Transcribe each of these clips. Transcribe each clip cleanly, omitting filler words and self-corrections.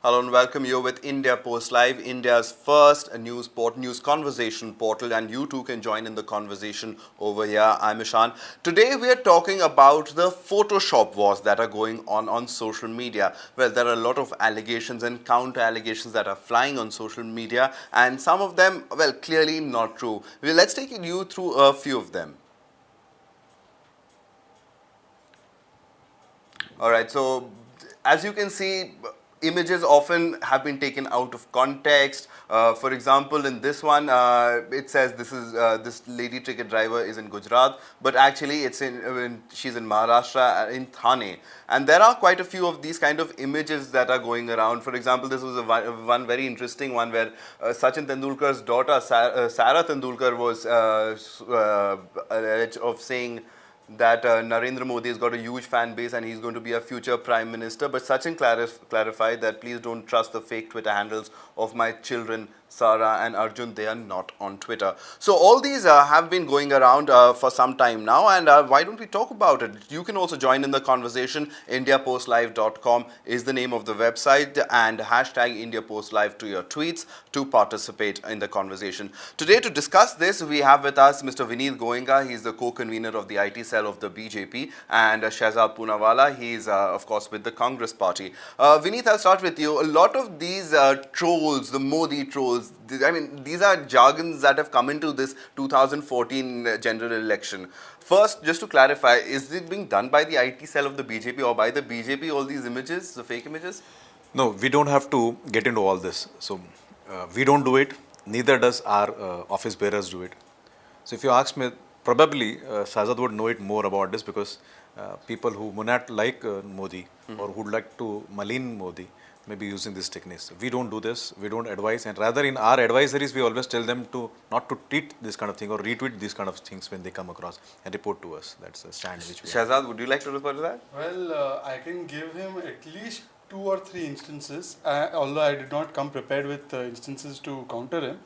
Hello and welcome. You with India Post Live, India's first news conversation portal, and you too can join in the conversation over here. I'm Ishan. Today we are talking about the Photoshop wars that are going on social media. Well, there are a lot of allegations and counter allegations that are flying on social media, and some of them, well, clearly not true. Well, let's take you through a few of them. All right, so as you can see, images often have been taken out of context. For example, in this one, it says this lady ticket driver is in Gujarat, but actually she's in Maharashtra, in Thane, and there are quite a few of these kind of images that are going around. For example, this was one very interesting one where Sachin Tendulkar's daughter Sarah Tendulkar was alleged of saying that Narendra Modi has got a huge fan base and he's going to be a future prime minister. But Sachin clarified that please don't trust the fake Twitter handles of my children, Sarah and Arjun. They are not on Twitter. So all these have been going around for some time now, and why don't we talk about it? You can also join in the conversation. IndiaPostLive.com is the name of the website, and hashtag IndiaPostLive to your tweets to participate in the conversation. Today, to discuss this, we have with us Mr. Vineet Goenka. He's the co-convener of the IT cell of the BJP, and Shehzad Poonawalla. He's, of course, with the Congress party. Vineet, I'll start with you. A lot of these trolls, the Modi trolls, these are jargons that have come into this 2014 general election. First, just to clarify, is it being done by the IT cell of the BJP or by the BJP, all these images, the fake images? No, we don't have to get into all this. So, we don't do it, neither does our office bearers do it. So, if you ask me, probably Shahzad would know it more about this because people who would not like Modi or who would like to malign Modi may be using these techniques. We don't do this, we don't advise, and rather in our advisories, we always tell them to not to tweet this kind of thing or retweet these kind of things when they come across and report to us. That's a stand which we have. Shehzad, would you like to refer to that? Well, I can give him at least 2 or 3 instances, although I did not come prepared with instances to counter him.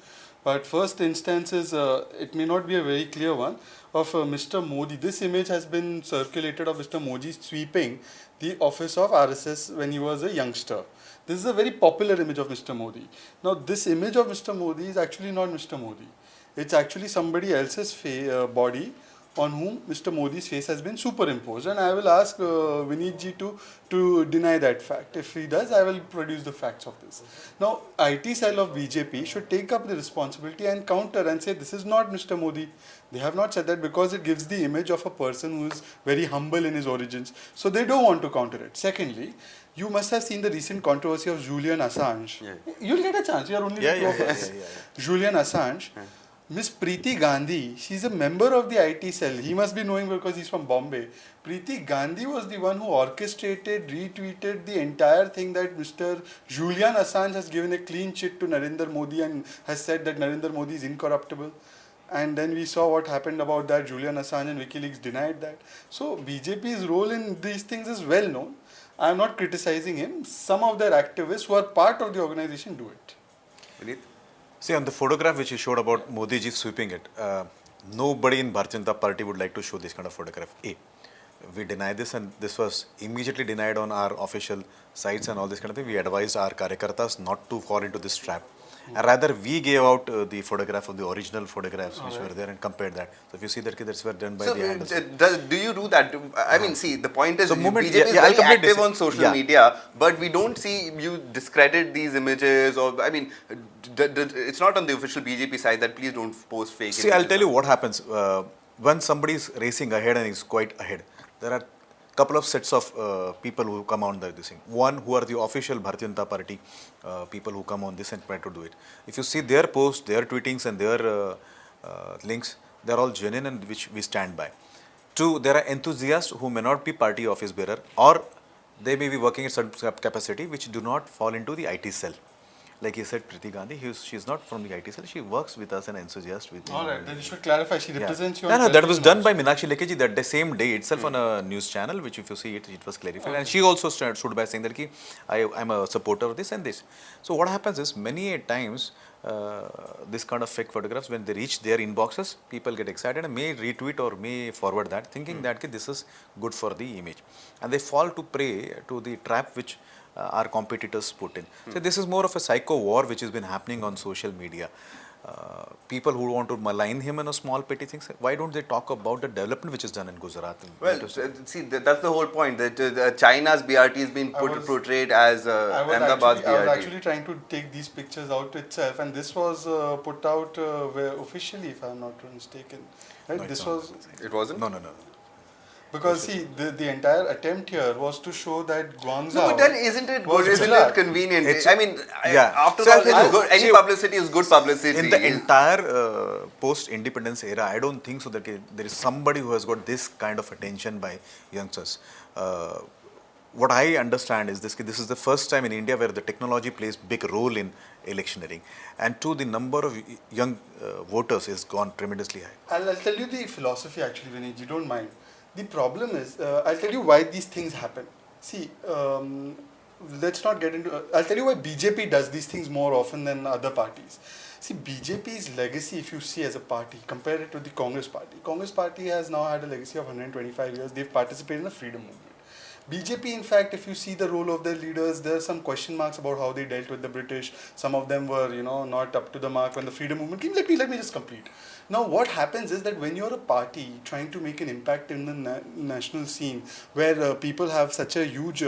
But first instance is, it may not be a very clear one, of Mr. Modi. This image has been circulated of Mr. Modi sweeping the office of RSS when he was a youngster. This is a very popular image of Mr. Modi. Now, this image of Mr. Modi is actually not Mr. Modi. It's actually somebody else's body on whom Mr. Modi's face has been superimposed. And I will ask Vineet ji to deny that fact. If he does, I will produce the facts of this. Now, IT cell of BJP should take up the responsibility and counter and say this is not Mr. Modi. They have not said that because it gives the image of a person who is very humble in his origins. So they don't want to counter it. Secondly, you must have seen the recent controversy of Julian Assange. Yeah. You'll get a chance. You are only two of us. Julian Assange. Miss Preeti Gandhi, she's a member of the IT cell. He must be knowing because he's from Bombay. Preeti Gandhi was the one who orchestrated, retweeted the entire thing that Mr. Julian Assange has given a clean chit to Narendra Modi and has said that Narendra Modi is incorruptible. And then we saw what happened about that. Julian Assange and WikiLeaks denied that. So BJP's role in these things is well known. I am not criticizing him. Some of their activists who are part of the organization do it. Vineet? See, on the photograph which you showed about Modi ji sweeping it, nobody in Bharatiya Janata Party would like to show this kind of photograph. We deny this, and this was immediately denied on our official sites and all this kind of thing. We advised our Karyakartas not to fall into this trap. And rather, we gave out the photograph of the original photographs which were there and compared that. So, if you see that, that's were done by So, the handles. do you do that? I mean, see, the point is, So BJP is I'll very complete active this. on social media, but we don't see you discredit these images, or, I mean, it's not on the official BJP side that please don't post fake See, images. I'll tell you what happens. When somebody is racing ahead and is quite ahead, there are couple of sets of people who come on this thing. One, who are the official Bharatiya Janata Party people who come on this and try to do it. If you see their posts, their tweetings and their links, they are all genuine and which we stand by. Two, there are enthusiasts who may not be party office bearer or they may be working at some capacity which do not fall into the IT cell. Like you said, Preeti Gandhi, she's not from the IT cell. She works with us and enthusiast with. Alright, then you should clarify. She represents you. No, that was done by Meenakshi Lekhi that the same day itself on a news channel, which if you see it, it was clarified. And she also stood by saying that I'm a supporter of this and this. So what happens is many times this kind of fake photographs, when they reach their inboxes, people get excited and may retweet or may forward that, thinking that this is good for the image. And they fall to prey to the trap which our competitors put in. So this is more of a psycho war which has been happening on social media. People who want to malign him in a small petty things, why don't they talk about the development which is done in Gujarat? Well, see, that's the whole point. That China's BRT has been portrayed as Ahmedabad's BRT. I was actually trying to take these pictures out itself, and this was put out officially, if I'm not mistaken. Right? No, this not. was It wasn't? No. because see the entire attempt here was to show that Guangzhou. No, but then isn't it was good? Isn't Gujarat. it convenient? It's- I mean, yeah. after So all, I'll tell it's you, good. Any see, publicity is good publicity. In the entire post-independence era, I don't think so that there is somebody who has got this kind of attention by youngsters. What I understand is this is the first time in India where the technology plays big role in electioneering, and two, the number of young voters has gone tremendously high. I'll tell you the philosophy actually, Vinay, you don't mind. The problem is, I'll tell you why these things happen. See, let's not get into, I'll tell you why BJP does these things more often than other parties. See, BJP's legacy, if you see as a party, compare it to the Congress party has now had a legacy of 125 years. They've participated in the freedom movement. BJP, in fact, if you see the role of their leaders, there are some question marks about how they dealt with the British. Some of them were, not up to the mark when the freedom movement came. Let me just complete. Now, what happens is that when you're a party trying to make an impact in the national scene, where people have such a huge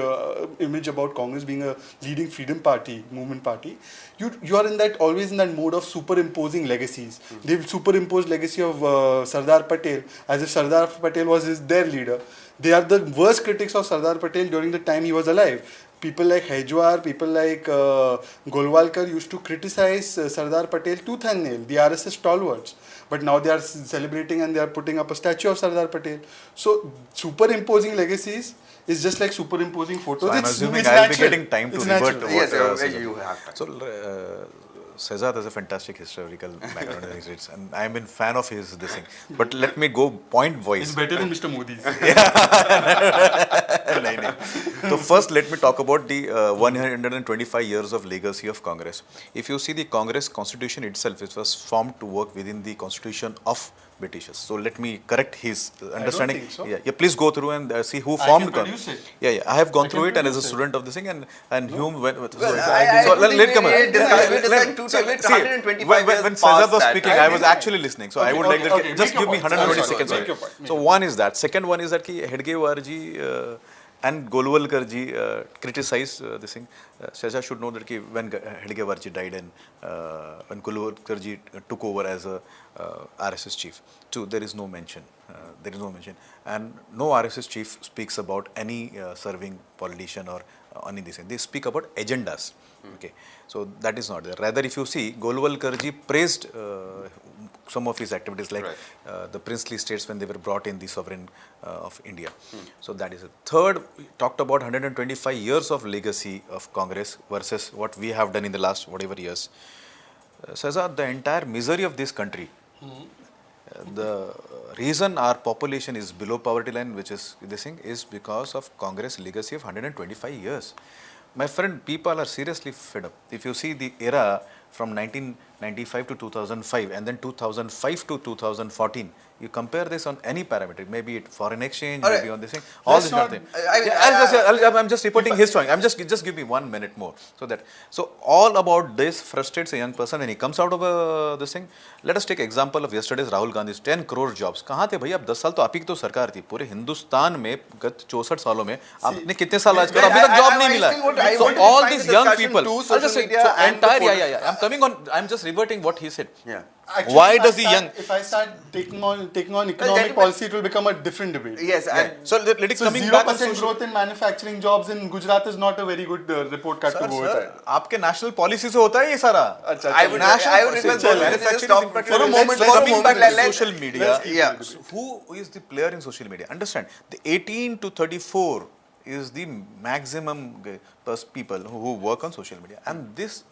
image about Congress being a leading freedom party, movement party, you are always in that mode of superimposing legacies. They've superimposed legacy of Sardar Patel as if Sardar Patel was their leader. They are the worst critics of Sardar Patel during the time he was alive. People like Hedgewar, people like Golwalkar used to criticize Sardar Patel tooth and nail, the RSS stalwarts. But now they are celebrating and they are putting up a statue of Sardar Patel. So superimposing legacies is just like superimposing photos. So I'm it's assuming natural. I'll be getting time to It's revert natural. to Yes, what you have time. So Shehzad has a fantastic historical background and I'm a fan of his this thing. But let me go point It's voice. better than Mr. Modi's. So first let me talk about the 125 years of legacy of Congress. If you see the Congress constitution itself, it was formed to work within the constitution of Britishers. So let me correct his understanding. think so. Yeah, please go through and see who I formed can produce it. Yeah, I have gone I through can it and as a produce it. student of this thing and Hume went. let come on. When Shehzad was speaking, I was actually listening. So I would like that. Just Make give me your point. 120 Sorry, seconds. make your point. So one is that. Second one is that Hedgewar ji and Golwalkar ji criticized this thing. Shehzad should know that when Hedgewar ji died and when Golwalkar ji took over as a RSS chief, too, there is no mention. And no RSS chief speaks about any serving politician or any this thing. They speak about agendas. Okay, so that is not there. Rather, if you see, Golwalkar ji praised some of his activities, like the princely states when they were brought in the sovereign of India. So that is it. Third, we talked about 125 years of legacy of Congress versus what we have done in the last whatever years. Shehzad, the entire misery of this country, the reason our population is below poverty line, which is this thing, is because of Congress legacy of 125 years. My friend, people are seriously fed up. If you see the era from 1995 to 2005 and then 2005 to 2014, you compare this on any parameter, maybe it foreign exchange, maybe on this thing, all this kind of thing. I'm just reporting his story. Just give me 1 minute more. So all about this frustrates a young person when he comes out of this thing. Let us take example of yesterday's Rahul Gandhi's 10 crore jobs. कहाँ थे भैया? अब 10 साल तो आप ही की तो सरकार थी. पूरे हिंदुस्तान में गत 64 सालों में आपने कितने साल आज करा? अभी तक जॉब नहीं मिला. So all these young people, I'll just say, so entire, I'm coming on. I'm just reverting what he said. Yeah. Actually, Why does the young? If I start taking on economic policy, it will become a different debate. Yes, and So let it So coming 0% back on social. growth in manufacturing jobs in Gujarat is not a very good report card to go with. Sir, आपके national policy से होता है ये सारा. I would request both of you to stop For a moment, social media. Yeah. Who is the player in social media? Understand, the 18 to 34 is the maximum people who work on social media, and this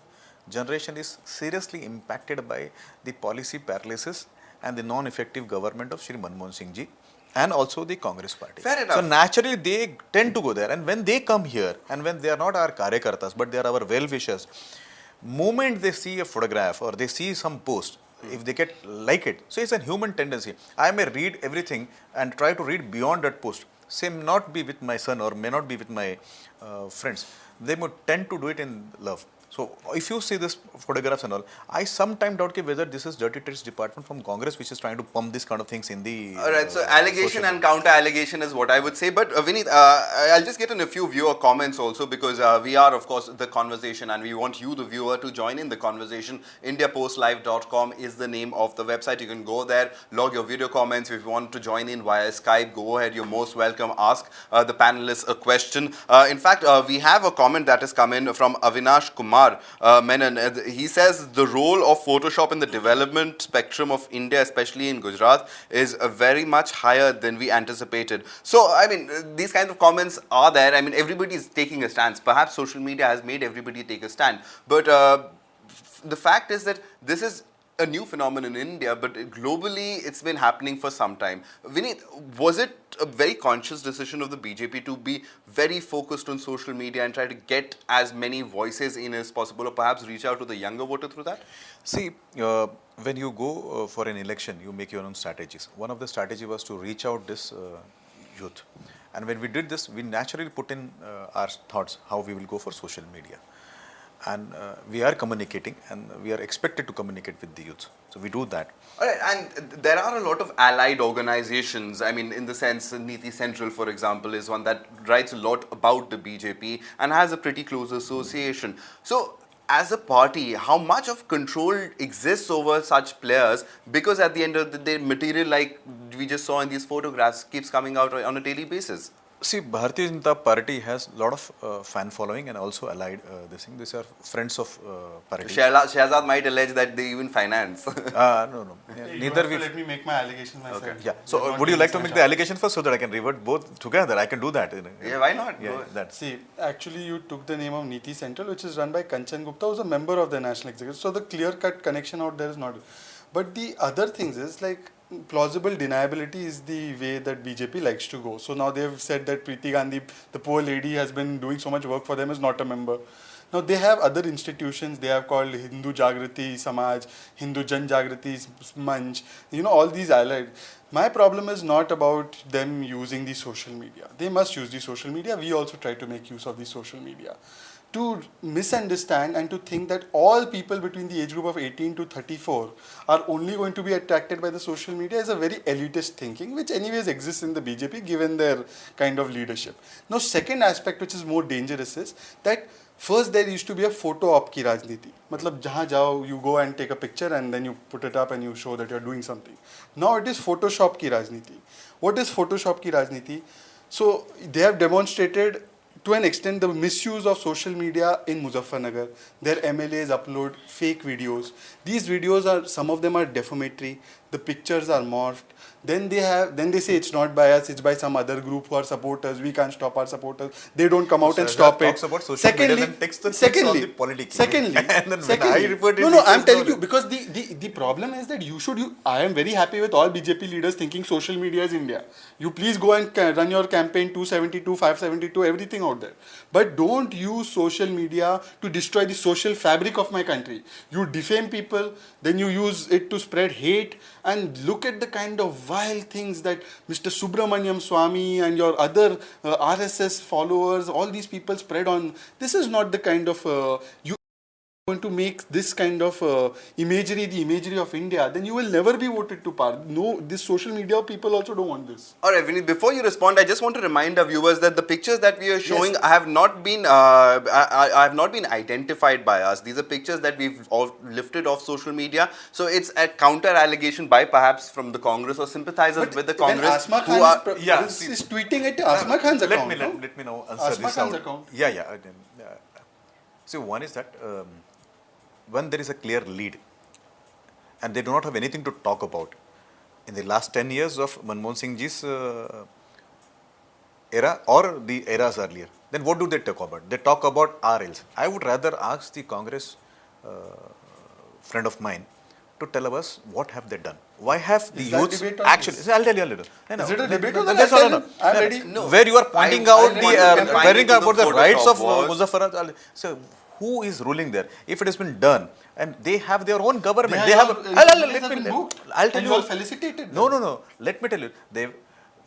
generation is seriously impacted by the policy paralysis and the non-effective government of Shri Manmohan Singh ji and also the Congress party. Fair enough. So naturally they tend to go there, and when they come here and when they are not our karyakartas but they are our well-wishers, moment they see a photograph or they see some post, if they get like it, so it's a human tendency. I may read everything and try to read beyond that post. say may not be with my son or may not be with my friends. They would tend to do it in love. So if you see this photographs and all, I sometimes doubt whether this is dirty tricks department from Congress which is trying to pump this kind of things in the All right, so allegation social and media. counter allegation is what I would say. But Vineet, I'll just get in a few viewer comments also because we are, of course, the conversation and we want you, the viewer, to join in the conversation. IndiaPostLive.com is the name of the website. You can go there, log your video comments. If you want to join in via Skype, go ahead. You're most welcome. Ask the panelists a question. In fact, we have a comment that has come in from Avinash Kumar Menon. He says the role of Photoshop in the development spectrum of India, especially in Gujarat, is very much higher than we anticipated. So, I mean, these kinds of comments are there. I mean, everybody is taking a stance. Perhaps social media has made everybody take a stand. But the fact is that this is a new phenomenon in India, but globally it's been happening for some time. Vineet, was it a very conscious decision of the BJP to be very focused on social media and try to get as many voices in as possible, or perhaps reach out to the younger voter through that? See, when you go for an election, you make your own strategies. One of the strategy was to reach out this youth. And when we did this, we naturally put in our thoughts how we will go for social media. And we are communicating and we are expected to communicate with the youth. So we do that. All right, and there are a lot of allied organizations. I mean, in the sense, Niti Central, for example, is one that writes a lot about the BJP and has a pretty close association. So, as a party, how much of control exists over such players? Because at the end of the day, material like we just saw in these photographs keeps coming out on a daily basis. See, Bharatiya Janata Party has a lot of fan following and also allied this thing. These are friends of party. Shehzad might allege that they even finance. No. You Neither have to we. let me make my allegations myself. Yeah. So would you like to make the allegation first so that I can revert both together? I can do that. Yeah, why not? Yeah, Go. that's. See, actually, you took the name of Niti Central, which is run by Kanchan Gupta, who's a member of the National Executive. So the clear-cut connection out there is not. But the other things is like plausible deniability is the way that BJP likes to go. So now they've said that Preeti Gandhi, the poor lady, has been doing so much work for them, is not a member. Now they have other institutions. They have called Hindu Jagrati Samaj, Hindu Jan Jagrati Manch. You know, all these allied. My problem is not about them using the social media. They must use the social media. We also try to make use of the social media. To misunderstand and to think that all people between the age group of 18 to 34 are only going to be attracted by the social media is a very elitist thinking, which anyways exists in the BJP given their kind of leadership. Now, second aspect which is more dangerous is that first there used to be a photo op ki rajniti. Matlab jahan jao, you go and take a picture and then you put it up and you show that you're doing something. Now it is Photoshop ki rajniti. What is Photoshop ki rajniti? So they have demonstrated to an extent the misuse of social media in Muzaffarnagar. Their MLAs upload fake videos. These videos are, some of them are defamatory. The pictures are morphed. Then they say it's not by us, it's by some other group who are supporters. We can't stop our supporters. They don't come out and stop it. Talks about social media, then takes the secondly, the politics. Secondly, And then when secondly, I referred it, no, it I'm says telling no. you because the problem is that I am very happy with all BJP leaders thinking social media is India. You please go and run your campaign 272, 572, everything out there. But don't use social media to destroy the social fabric of my country. You defame people, then you use it to spread hate, and look at the kind of vile things that Mr. Subramaniam Swami and your other RSS followers, all these people spread on. This is not the kind of you going to make this kind of imagery the imagery of India, then you will never be voted to power. No, this social media people also don't want this. All right, Vineet, before you respond, I just want to remind our viewers that the pictures that we are showing have not been have not been identified by us. These are pictures that we've all lifted off social media. So it's a counter allegation by perhaps from the Congress or sympathizers with the Congress Asma who Khan are. is tweeting it to Asma Khan's account. Let me now answer Asma this Khan's out. account. Yeah. See, one is that when there is a clear lead and they do not have anything to talk about. In the last 10 years of Manmohan Singh ji's era or the eras earlier, then what do they talk about? They talk about RLs. I would rather ask the Congress friend of mine to tell us what have they done. Why have the Is that youths debate on actually? this? See, I'll tell you a little. Is it a debate on That's that? all. I'm ready. No. Where you are pointing I out want the to confine wearing it to about the the rights of Photoshop was- Muzaffarnagar Ali. So who is ruling there? If it has been done and they have their own government, They they have. have been booked I'll tell and you. you all felicitated them. No. Let me tell you.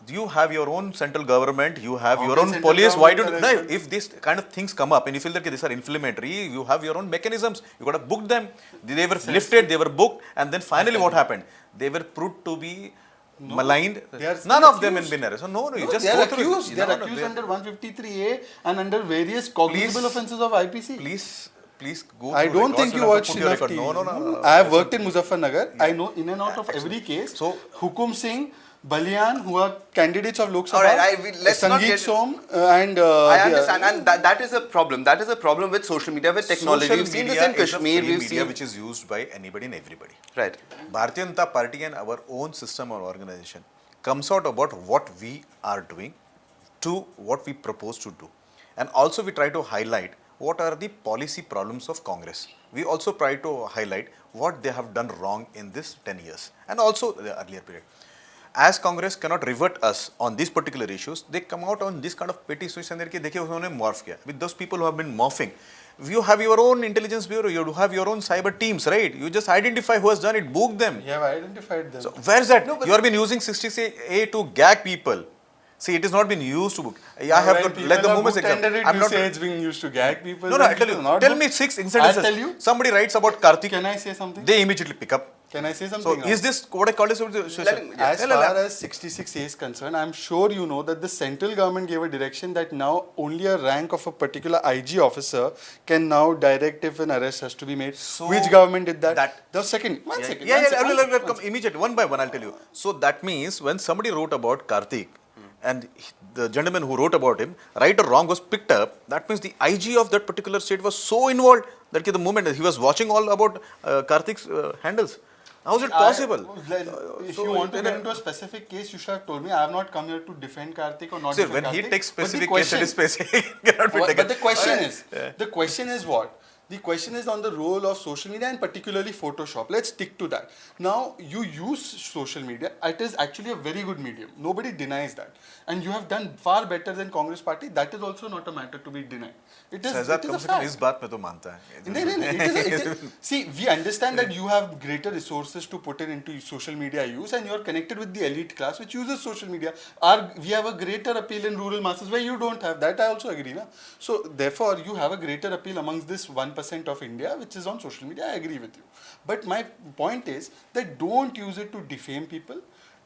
you have your own central government, you have your Okay, own central police. Why don't government no, if these kind of things come up and you feel that these are inflammatory, you have your own mechanisms. You got to book them. They were lifted, they were booked, and then finally what happened? They were proved to be maligned. they are None still of them have accused. been arrested. So no, you No, just they go are through. accused. They are accused under 153A and under various cognizable Please- offences of IPC. Please go. I through don't records think you and have to watch put your enough record. TV. No. I have worked in Muzaffarnagar. I know in and out of every case. So- Hukum Singh, Balian, who are candidates of Lok Sabha, Alright, let's not Sangeet get- Som, and I understand, and that is a problem. That is a problem with social media, with technology. Social We've seen this media in is a Kashmir. free We've media seen which is used by anybody and everybody. right. Bharatiya Janata Party and our own system or organization comes out about what we are doing to what we propose to do. And also we try to highlight what are the policy problems of Congress. We also try to highlight what they have done wrong in this 10 years and also the earlier period. As Congress cannot revert us on these particular issues, they come out on this kind of petty issues and they देखिए उन्होंने morph किया. With those people who have been morphing, you have your own intelligence bureau, you have your own cyber teams, right? You just identify who has done it, book them. you have identified them. So where is that? You have been using 60A to gag people. See, it has not been used to book. I have to let the movements example. I'm not. Say it's being used to gag people. No, I tell you. Not Tell book. me 6 incidences. I'll tell you. Somebody writes about Karthik. Can I say something? They immediately pick up. Can I say So something? is this what I call this? As far as 66A is concerned, I'm sure you know that the central government gave a direction that now only a rank of a particular IG officer can now direct if an arrest has to be made. So Which government did that? that- The second. One second. Yeah, one second, I one will second, come immediately, one by one, I'll tell you. So that means when somebody wrote about Karthik and the gentleman who wrote about him, right or wrong, was picked up, that means the IG of that particular state was so involved that the moment he was watching all about Karthik's handles. How is it possible? If So you want to then, get into a specific case, you should have told me. I have not come here to defend Karthik or not See, defend when he Karthik. takes But the specific case, question- it is specific. Cannot be But taken. the question is what? The question is on the role of social media and particularly Photoshop. Let's stick to that. Now, you use social media. It is actually a very good medium. Nobody denies that. And you have done far better than Congress party. That is also not a matter to be denied. It is, Shahzad it is come a से कम fact. इस बात में तो मानता है. No. See, we understand that you have greater resources to put it into social media use and you're connected with the elite class which uses social media. We have a greater appeal in rural masses where you don't have that. I also agree. Na? So, therefore, you have a greater appeal amongst this 1% of India which is on social media. I agree with you. But my point is that don't use it to defame people.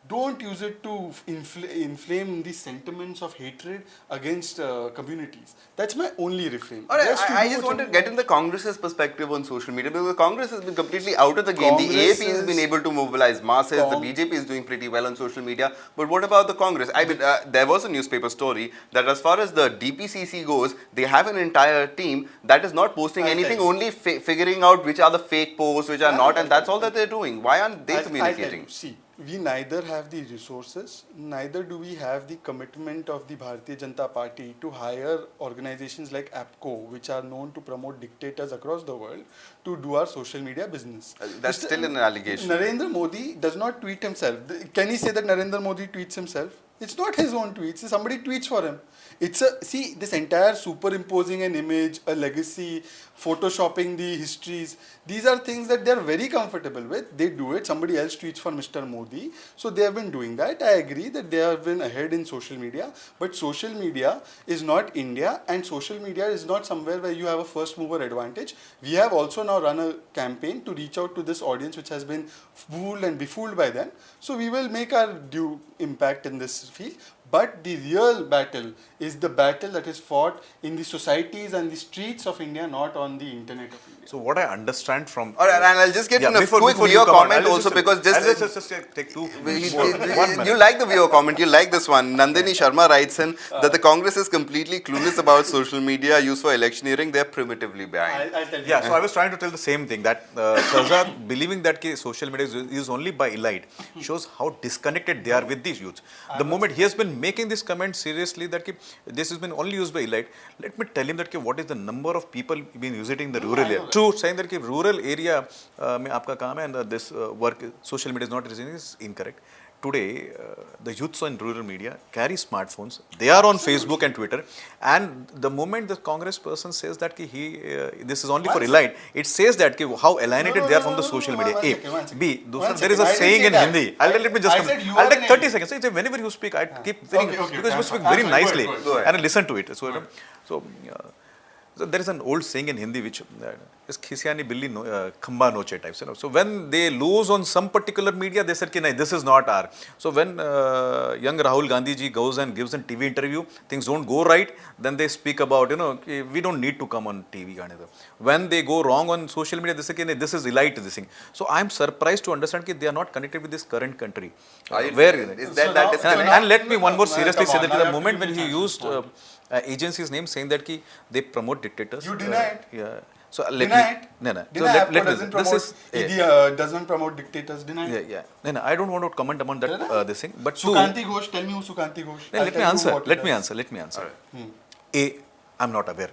Don't use it to inflame the sentiments of hatred against communities. That's my only refrain. All right, Just I do just what want to you get in the Congress's perspective on social media because Congress has been completely out of the game. The Congress AAP has been is- able to mobilize masses. The BJP is doing pretty well on social media. But what about the Congress? I mean, there was a newspaper story that as far as the DPCC goes, they have an entire team that is not posting I'll anything, tell you. only figuring out which are the fake posts, which are not, and that's all that they're doing. Why aren't they I'll tell communicating? you, see, we neither have the resources, neither do we have the commitment of the Bharatiya Janata Party to hire organizations like APCO, which are known to promote dictators across the world, to do our social media business. That's still an allegation. Narendra Modi does not tweet himself. Can he say that Narendra Modi tweets himself? It's not his own tweets. Somebody tweets for him. See, this entire superimposing an image, a legacy, photoshopping the histories, these are things that they're very comfortable with. They do it. Somebody else tweets for Mr. Modi. So they have been doing that. I agree that they have been ahead in social media. But social media is not India and social media is not somewhere where you have a first mover advantage. We have also now run a campaign to reach out to this audience which has been fooled and befooled by them. So we will make our due impact in this field. But the real battle is the battle that is fought in the societies and the streets of India, not on the internet of India. So what I understand from All right, and I'll just get in a quick you viewer come on, comment I'll also because I'll just just take two. You one minute. like the viewer comment, you like this one. Nandini Sharma writes in that the Congress is completely clueless about social media used for electioneering. They're primitively behind. I'll tell you. Yeah, so I was trying to tell the same thing that Shahzad believing that social media is used only by elite shows how disconnected they are with these youths. The moment he has been making this comment seriously that this has been only used by elite, let me tell him that what is the number of people been using it in the rural area. True, saying that rural area में आपका काम है and this work social media is not using is incorrect. today the youths in rural media carry smartphones. They are on Facebook and Twitter, and the moment the Congress person says that ki this is only for elite, it says that ki how alienated they are from the social media. One A, second, one second. B. One There is second. a I didn't saying say in that. Hindi. Let me just. I said you I'll are take an 30 elite. seconds. Say, whenever you speak, I keep very Okay, because you I'm speak fine. very I'm fine. nicely Go ahead. and I listen to it. So there is an old saying in Hindi which is khisiani billi khamba noche types. So when they lose on some particular media, they said, "Nahi, this is not our." So when young Rahul Gandhi ji goes and gives a TV interview, things don't go right. Then they speak about we don't need to come on TV. When they go wrong on social media, they say, "Nahi, this is elite this thing." So I'm surprised to understand that they are not connected with this current country. Where is So that now- disconnect? now- and let me one more No, seriously come say on, that now the you have to moment give when me he a chance to used respond. agency's name saying that they promote dictators. You deny it. Yeah. So let Deny me. it. No, no. So Deny let APCO me. doesn't This promote, is. doesn't promote dictators. Deny it. Yeah. No. I don't want to comment upon that this thing. But Sukanti Ghosh, tell me who Sukanti Ghosh. No, I'll let tell me you answer. what it Let me does. answer. Let me answer. A, I'm not aware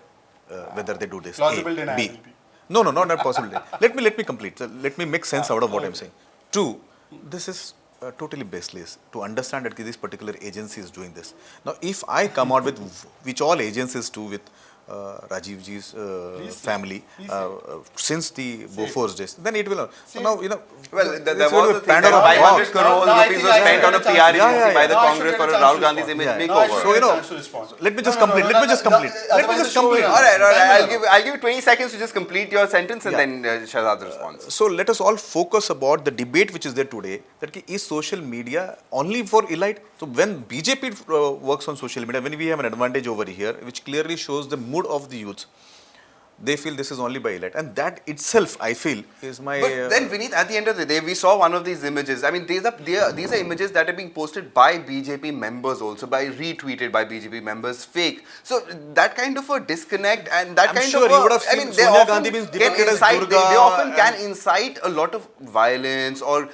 whether they do this. Plausible A, denial B. will be. No, not possible. let me complete. So let me make sense out of what I'm saying. Two, this is totally baseless to understand that this particular agency is doing this. Now, if I come out with which all agencies do with Rajiv ji's family since the Bofors days, then it will. So now Well, it's there going was to a be thing Pandora that box. 500 crores Now I rupees think was I spent should on a get a PR chance. agency by the Now I should Congress get for a chance Rahul to Gandhi's respond. image Now I should makeover. So, get a chance to respond. let me just No, no, complete. no, Let me no, just no, complete. no, Let me otherwise just the show will complete. not All right. Time will not. I'll give you 20 seconds to just complete your sentence and Yeah. then Shahzad's response. So let us all focus about the debate which is there today. That is social media only for elite? So when BJP works on social media, when we have an advantage over here, which clearly shows the mood of the youth, they feel this is only by elite, and that itself, I feel, is my. But then, Vineet, at the end of the day, we saw one of these images. I mean, these are images that are being posted by BJP members also, by retweeted by BJP members, fake. So that kind of a disconnect and that I'm kind sure of you would have I seen mean, they Sonia often Gandhi being can depicted as incite, Durga they often can and- incite a lot of violence or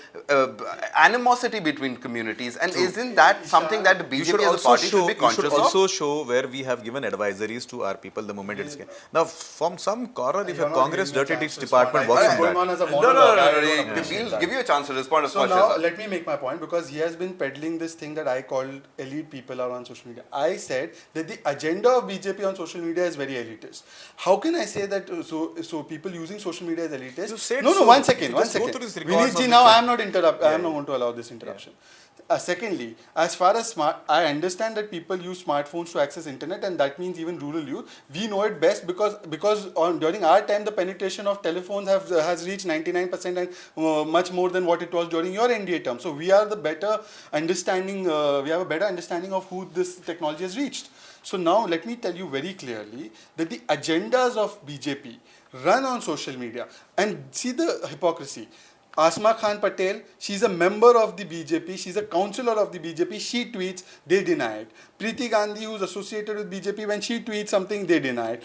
animosity between communities. And isn't that something that the You BJP should as a also party show. should be You should conscious also of? show where we have given advisories to our people the moment it's now from some corner. If a Congress dirty deeds department works on going on that. as a No, monologue. I don't no. appreciate We'll that. give you a chance to respond. Of So course, now Shahzad. let me make my point because he has been peddling this thing that I called elite people are on social media. I said that the agenda of BJP on social media is very elitist. How can I say that? So people using social media is elitist? You said no, so. one second, You one just go second. through this records Vinit ji, of now this I am not interrupt. I am Yeah, not going to allow this interruption. Secondly, as far as I understand that people use smartphones to access internet, and that means even rural youth. We know it best because during our time the penetration of telephones has reached 99% and much more than what it was during your NDA term. So we are the better understanding. We have a better understanding of who this technology has reached. So now let me tell you very clearly that the agendas of BJP run on social media, and see the hypocrisy. Asma Khan Patel, she's a member of the BJP, she's a councillor of the BJP, she tweets, they deny it. Preeti Gandhi, who's associated with BJP, when she tweets something, they deny it.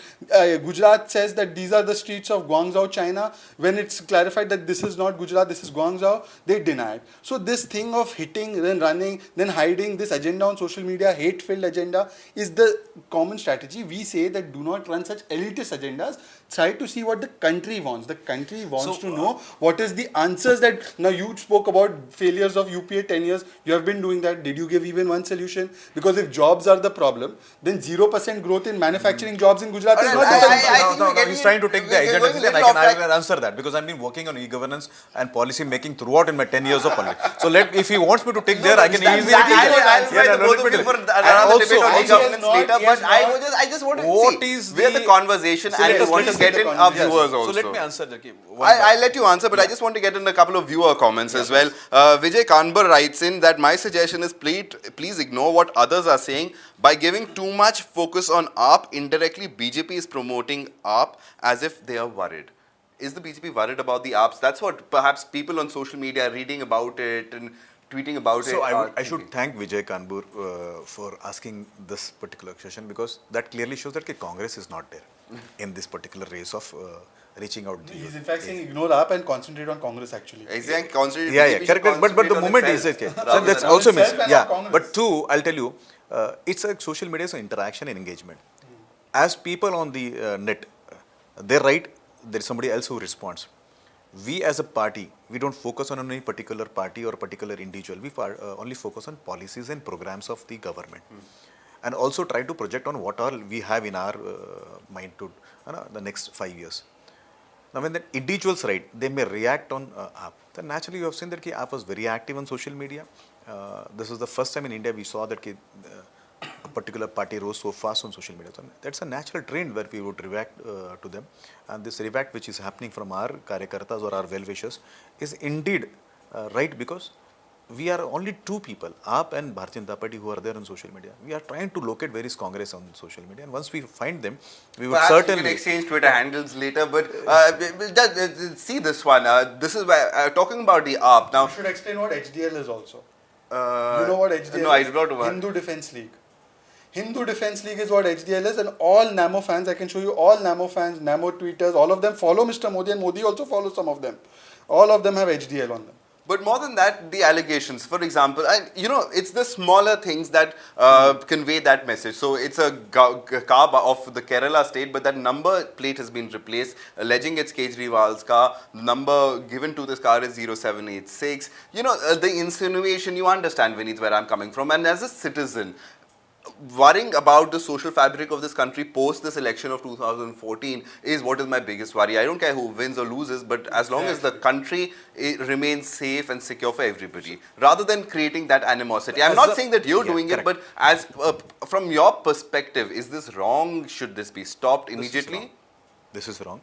Gujarat says that these are the streets of Guangzhou, China. When it's clarified that this is not Gujarat, this is Guangzhou, they deny it. So this thing of hitting, then running, then hiding, this agenda on social media, hate-filled agenda, is the common strategy. We say that do not run such elitist agendas. Try to see what the country wants. The country wants to know what is the answers that, now you spoke about failures of UPA 10 years. You have been doing that. Did you give even one solution? Because if jobs are the problem, then 0% growth in manufacturing jobs in Gujarat is Alright, not the solution. I think we're No, getting he's trying to take the we're agenda going a and little off I track. can answer that because I've been working on e-governance and policy making throughout in my 10 years of politics. So if he wants me to take there, I can easily take it. I'll invite the both of you for another debate on e-governance later, but I just want to What see, is we're the conversation So and let we us- want let to us get get in the our conversation. viewers So also. let me answer, Jackie. I'll let you answer, but I just want to get in a couple of viewer comments as well. Vijay Kanbar writes in that my suggestion is please ignore what others are saying. By giving too much focus on AAP, indirectly BJP is promoting AAP as if they are worried. Is the BJP worried about the AAPs? That's what perhaps people on social media are reading about it and tweeting about it. So are I should thinking. thank Vijay Kanbur for asking this particular question because that clearly shows that Congress is not there in this particular race of reaching out. He's in fact saying ignore AAP and concentrate on Congress actually. Exactly. Concentrate- Yeah, BJP should correct. But the concentrate on moment is itself okay. So rather that's than- also means itself and yeah. on Congress. But two, I'll tell you, it's a social media is an interaction and engagement. As people on the net, they write, there is somebody else who responds. we as a party, we don't focus on any particular party or particular individual. We only focus on policies and programs of the government. And also try to project on what all we have in our mind to the next 5 years. Now, when the individuals write, they may react on app. Then naturally, you have seen that app was very active on social media. This is the first time in India we saw that a particular party rose so fast on social media. So that's a natural trend where we would react to them. And this react which is happening from our karyakartas or our well-wishers is indeed right, because we are only two people, AAP and Bharatiya Janata Party, who are there on social media. We are trying to locate various Congress on social media, and once we find them, we would Perhaps certainly... we can exchange Twitter handles later, but we'll just see this one. This is why talking about the AAP now. You should explain what HDL is also. Uh, You know what HDL is? No, I do not know what. Hindu Defence League. Hindu Defence League is what HDL is, and all NAMO fans, I can show you all NAMO fans, NAMO tweeters, all of them follow Mr. Modi, and Modi also follows some of them. All of them have HDL on them. But more than that, the allegations, for example, and it's the smaller things that convey that message. So it's a car of the Kerala state, but that number plate has been replaced, alleging it's Kejriwal's car. The number given to this car is 0786. The insinuation, you understand, Vineet, where I'm coming from. And as a citizen, worrying about the social fabric of this country post this election of 2014 is what is my biggest worry. I don't care who wins or loses, but as long as the country remains safe and secure for everybody, rather than creating that animosity. I'm not saying that you're doing it, but as from your perspective, is this wrong? Should this be stopped immediately? This is wrong.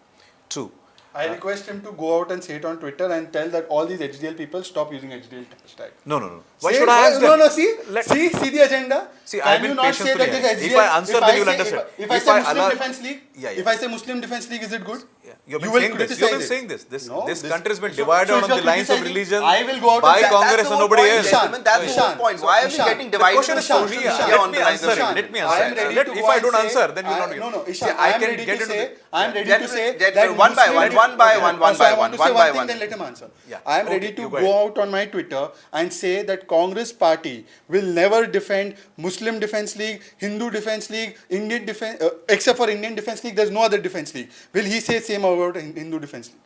Two, I request him to go out and say it on Twitter and tell that all these HDL people stop using HDL hashtag. no. Why Say should it, I ask them? No, see the agenda. See, Can I've been you not say that patiently this HDL? If I answer, then you'll understand. If I If say I Muslim allow- Defence League, if I say Muslim Defence League, is it good? You've You been will saying this. criticize You've been it. saying this. No, This this- country has been so- divided so if on you're the lines of criticizing, religion I will go out by and say- Congress That's the and whole nobody point, else. gentlemen. That's the whole point. Why are we Ishan, getting the divided question on is for social me. media Let on me the lines of answer it. religion? Let me I am answer. ready Let- to if go I and don't say- answer, then you'll not get. No, See, Ishan, I I am can ready get to into say, the- I am ready to say Gentlemen, that one by Muslim- one, one by Okay, one, one so by I want to one, say one by thing, one. then let him answer. Yeah. I am Okay, ready to you go go ahead. out on my Twitter and say that Congress party will never defend Muslim Defence League, Hindu Defence League, Indian Defence, except for Indian Defence League, there's no other defence league. Will he say same about Hindu Defence League?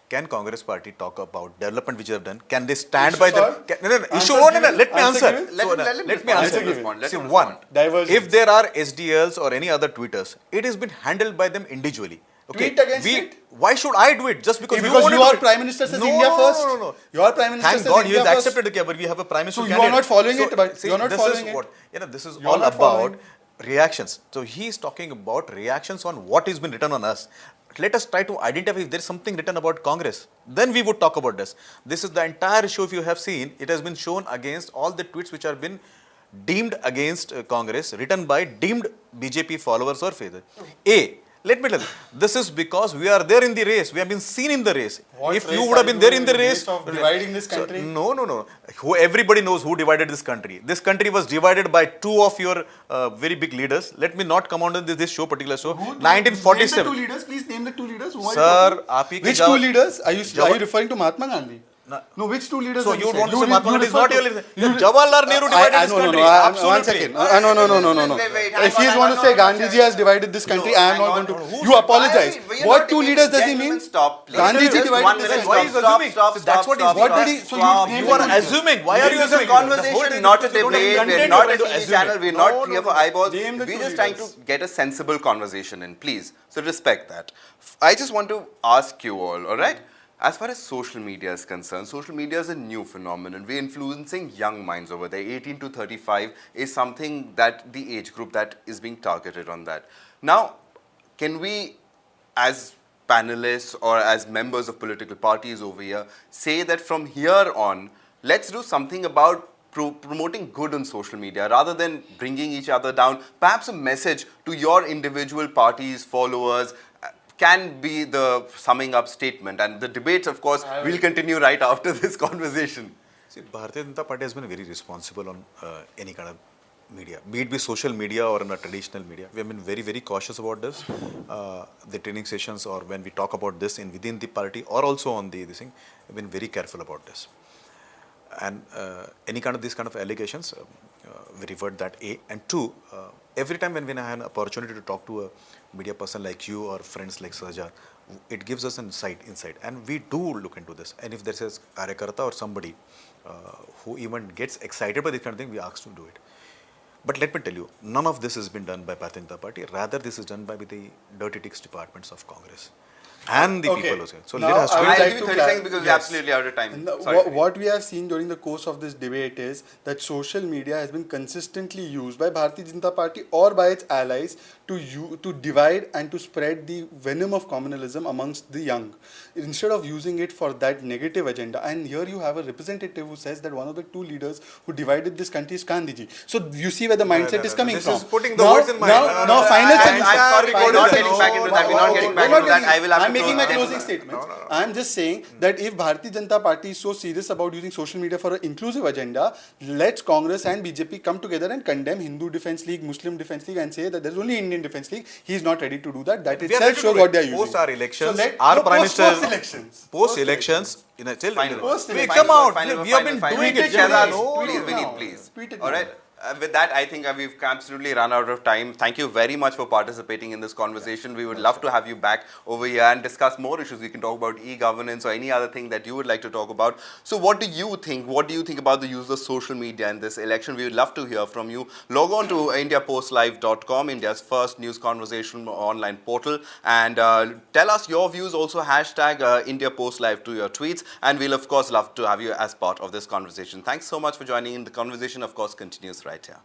Can Congress party talk about development which they have done? Can they stand by Issue them? solved? No. Answer Issue, no. given? Let me Answer answer. given? Let So, him let me respond. answer. Let him respond. Let See, him one, respond. Diversions. if there are SDLs or any other tweeters, it has been handled by them individually. Okay, Tweet against it. Why should I do it? Just because Because want to your do it? Prime Minister says No, India no, first. No. Your Prime Minister Thank says God he India has first. accepted the but we have a Prime Minister So you are candidate. not following it, but see, you are not this following is it. what this is You are all not about following. reactions. So he is talking about reactions on what has been written on us. Let us try to identify if there is something written about Congress. Then we would talk about this. This is the entire show. If you have seen, it has been shown against all the tweets which have been deemed against Congress, written by deemed BJP followers or faithful. Let me tell you, this is because we are there in the race. We have been seen in the race. What If race you would have are been you there in the in? race, Race of dividing this country? So, no. Everybody knows who divided this country. This country was divided by two of your very big leaders. Let me not come on to this show, particular show. Name the 1947. two leaders. Please name the two leaders. Who are you Sir, talking? आप ही के Which जवाब- two leaders? Are you जवाब- referring to Mahatma Gandhi? No. Which two leaders? So are you saying? want to say Mahatma Gandhi is refer not to- your leader? Jawaharlal Nehru divided this country. One Absolutely. second. No. Wait, If he is going to say Gandhiji has divided this country, I am not going to. You apologize. What two leaders does he mean? Stop, please. Gandhiji Just divided one this minute. country. Why is assuming? Stop. So that's what he's What did he? So You are assuming. Why are you This is a assuming? The whole conversation, thing not a is you don't have debate. We're content, not you're a trying to TV assume channel. it. We're No, not here for no. eyeballs. Name the We're two just trying to leaders. get a sensible conversation in, please. So respect that. I just want to ask you all right? As far as social media is concerned, social media is a new phenomenon. We're influencing young minds over there. 18 to 35 is something that the age group that is being targeted on that. Now, can we, as panelists or as members of political parties over here, say that from here on, let's do something about promoting good on social media rather than bringing each other down? Perhaps a message to your individual parties, followers, can be the summing up statement. And the debates, of course, will continue right after this conversation. See, Bharatiya Janata Party has been very responsible on any kind of media, be it social media or in a traditional media. We have been very, very cautious about this. The training sessions or when we talk about this within the party or also on this thing, we've been very careful about this. And any kind of these kind of allegations, we revert that A. And two, every time when I had an opportunity to talk to a media person like you or friends like Saja, it gives us insight, and we do look into this. And if there's a karyakarta or somebody who even gets excited by this kind of thing, we ask to do it. But let me tell you, none of this has been done by Bharatiya Janata Party. Rather, this is done by the dirty tricks departments of Congress and the Okay. people who say. So Now, let us I would I'll like give you to 30 clar- seconds because we're yes. absolutely out of time. And Sorry, what we have seen during the course of this debate is that social media has been consistently used by Bharatiya Janata Party or by its allies to divide and to spread the venom of communalism amongst the young, instead of using it for that negative agenda. And here you have a representative who says that one of the two leaders who divided this country is Gandhiji. So you see where the mindset is coming This from. is putting the words in my mouth. Now, final I'm solution. sorry, we're not getting back into that. We're not getting back into that. I will have I'm to making close my that. closing statements. I'm just saying that if Bharatiya Janata Party is so serious about using social media for an inclusive agenda, let Congress and BJP come together and condemn Hindu Defence League, Muslim Defence League, and say that there's only Indian Defence League. He's not ready to do that. That We are itself ready to shows do what it. they are using. Post our elections, So our Prime Minister. Post-elections. Post elections, in a still, Final word. we Final come Final out. word, final We word, have been final doing word. it. Shehzad, Tweet please, it Vineet, now. please. Tweet it All now. right. With that, I think we've absolutely run out of time. Thank you very much for participating in this conversation. We would love to have you back over here and discuss more issues. We can talk about e-governance or any other thing that you would like to talk about. So what do you think? What do you think about the use of social media in this election? We would love to hear from you. Log on to indiapostlive.com, India's first news conversation online portal, and tell us your views. Also hashtag IndiaPostLive to your tweets, and we'll of course love to have you as part of this conversation. Thanks so much for joining in. The conversation of course continues right here.